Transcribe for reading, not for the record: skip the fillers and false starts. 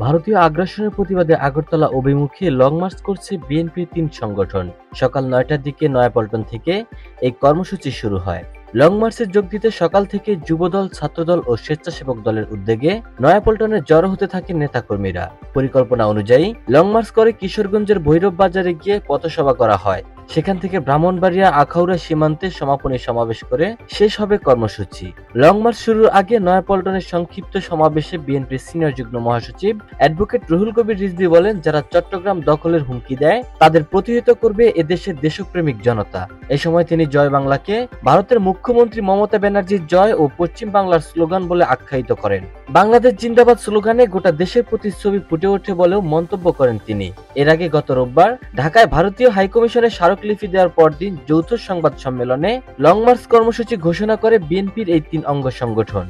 ভারতীয় আগ্রাসনের প্রতিবাদে আগরতলা অভিমুখে লং মার্চ করছে বিএনপির ৩ সংগঠন। সকাল ৯টার দিকে নয়াপল্টন থেকে এই কর্মসূচি শুরু হয়। লং মার্চে যোগ দিতে সকাল থেকে যুবদল, ছাত্রদল ও স্বেচ্ছাসেবক দলের উদ্যোগে নয়াপল্টনে জড়ো হতে থাকে নেতাকর্মীরা। পরিকল্পনা অনুযায়ী লং মার্চ করে কিশোরগঞ্জের ভৈরব বাজারে গিয়ে পথসভা করা হয়। সেখান থেকে ব্রাহ্মণবাড়িয়া আখাউড়া সীমান্তে সমাপনী সমাবেশ করে শেষ হবে কর্মসূচি। লং মার্চ শুরুর আগে নয়াপল্টনের সংক্ষিপ্ত সমাবেশে বিএনপির সিনিয়র যুগ্ম মহাসচিব অ্যাডভোকেট রুহুল কবির রিজভী বলেন, যারা চট্টগ্রাম দখলের হুমকি দেয় তাদের প্রতিহত করবে এদেশের দেশপ্রেমিক জনতা। এ সময় তিনি জয় বাংলাকে ভারতের মুখ্যমন্ত্রী মমতা ব্যানার্জির জয় ও পশ্চিম বাংলার স্লোগান বলে আখ্যায়িত করেন। বাংলাদেশ জিন্দাবাদ স্লোগানে গোটা দেশের প্রতিচ্ছবি ফুটে ওঠে বলেও মন্তব্য করেন তিনি। এর আগে গত রোববার ঢাকায় ভারতীয় হাইকমিশনে স্মারকলিপি দেওয়ার পরদিন যৌথ সংবাদ সম্মেলনে লং মার্চ কর্মসূচি ঘোষণা করে বিএনপির এই ৩ অঙ্গ সংগঠন।